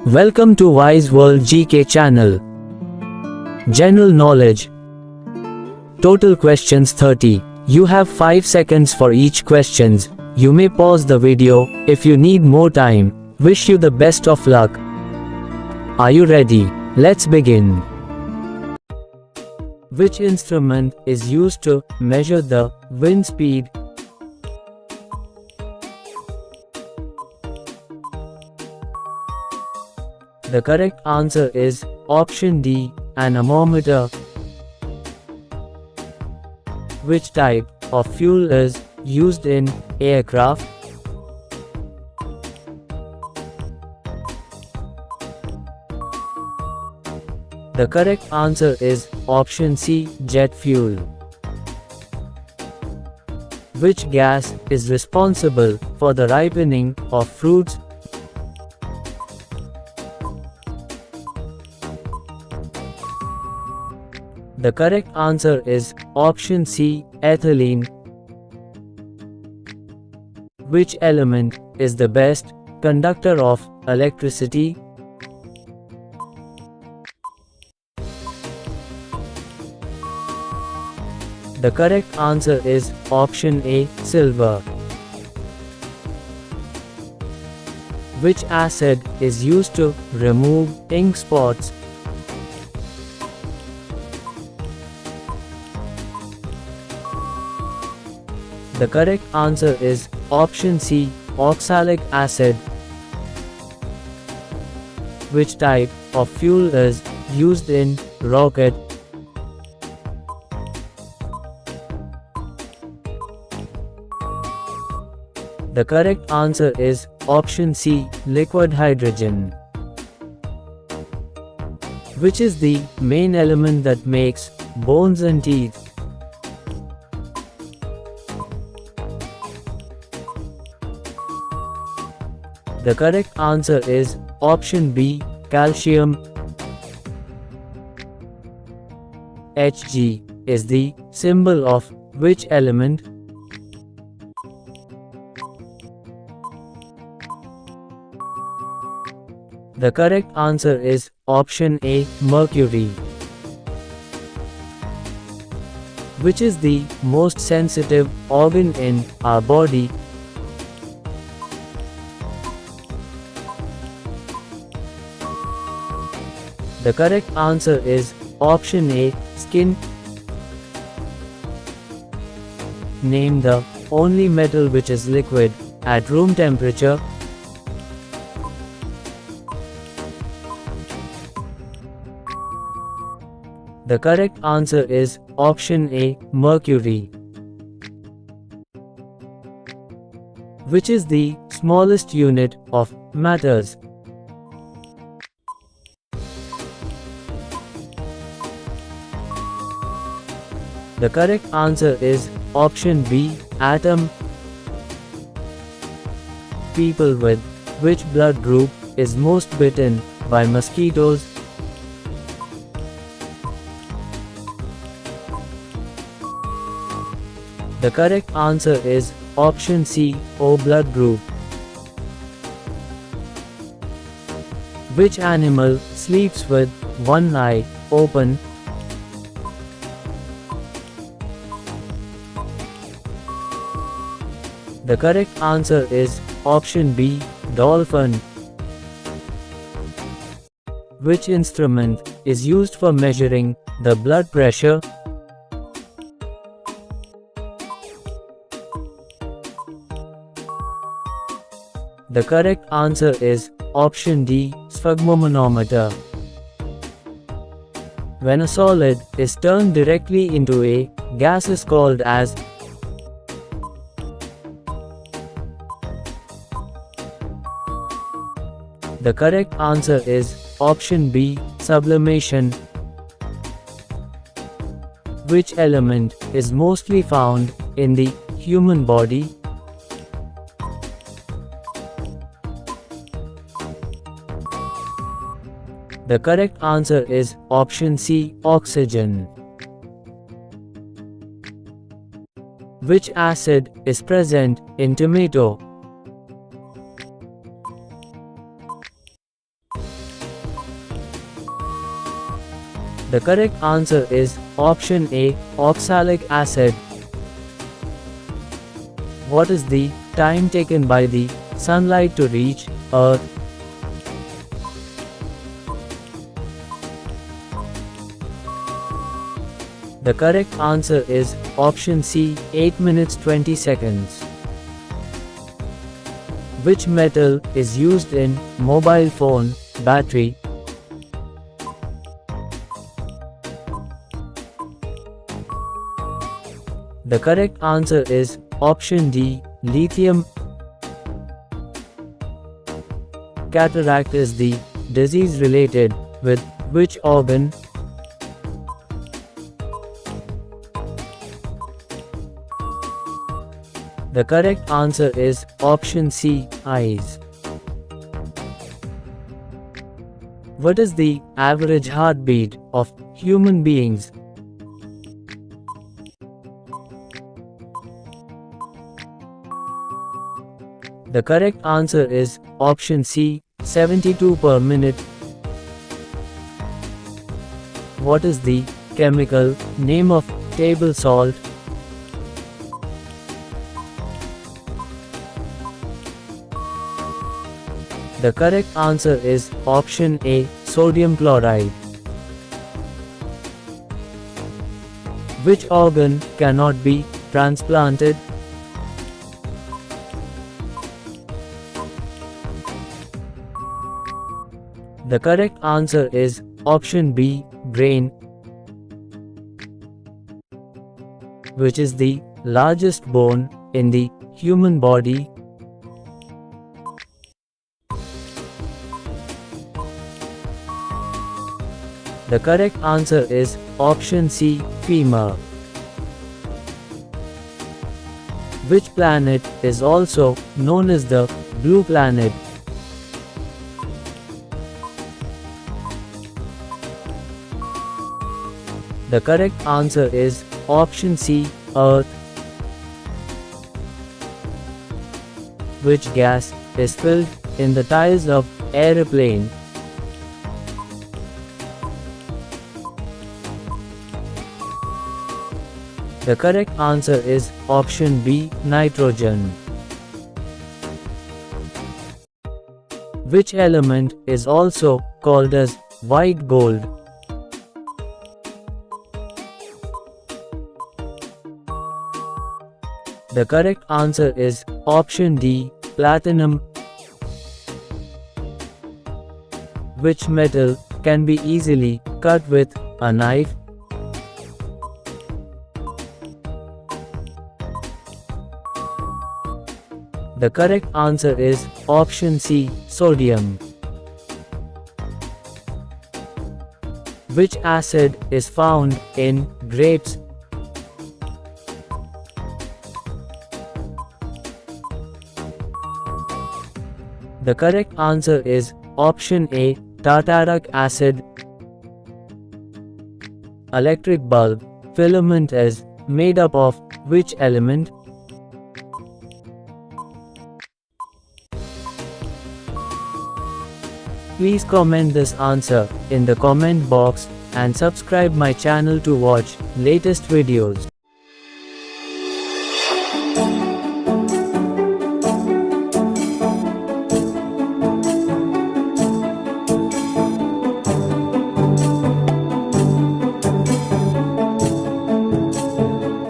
Welcome to Wise World GK channel. General knowledge. Total questions 30. You have 5 seconds for each questions. You may pause the video if you need more time. Wish you the best of luck. Are you ready? Let's begin. Which instrument is used to measure the wind speed? The correct answer is option D, an anemometer. Which type of fuel is used in aircraft? The correct answer is option C, jet fuel. Which gas is responsible for the ripening of fruits? The correct answer is option C, ethylene. Which element is the best conductor of electricity? The correct answer is option A, silver. Which acid is used to remove ink spots? The correct answer is option C, oxalic acid. Which type of fuel is used in rocket? The correct answer is option C, liquid hydrogen. Which is the main element that makes bones and teeth? The correct answer is option B, calcium. Hg is the symbol of which element? The correct answer is option A, mercury. Which is the most sensitive organ in our body? The correct answer is option A, skin. Name the only metal which is liquid at room temperature. The correct answer is option A, mercury. Which is the smallest unit of matters? The correct answer is option B, atom. People with which blood group is most bitten by mosquitoes? The correct answer is option C, O blood group. Which animal sleeps with one eye open? The correct answer is option B, dolphin. Which instrument is used for measuring the blood pressure? The correct answer is option D, sphygmomanometer. When a solid is turned directly into a gas is called as? The correct answer is option B, sublimation. Which element is mostly found in the human body? The correct answer is option C, oxygen. Which acid is present in tomato? The correct answer is option A, oxalic acid. What is the time taken by the sunlight to reach Earth? The correct answer is option C, 8 minutes 20 seconds. Which metal is used in mobile phone battery? The correct answer is option D, lithium. Cataract is the disease related with which organ? The correct answer is option C, eyes. What is the average heartbeat of human beings? The correct answer is option C, 72 per minute. What is the chemical name of table salt? The correct answer is option A, sodium chloride. Which organ cannot be transplanted? The correct answer is option B, brain. Which is the largest bone in the human body? The correct answer is option C, femur. Which planet is also known as the blue planet? The correct answer is option C, Earth. Which gas is filled in the tires of aeroplane? The correct answer is option B, nitrogen. Which element is also called as white gold? The correct answer is option D, platinum. Which metal can be easily cut with a knife? The correct answer is option C, sodium. Which acid is found in grapes? The correct answer is option A, tartaric acid. Electric bulb filament is made up of which element? Please comment this answer in the comment box and subscribe my channel to watch latest videos.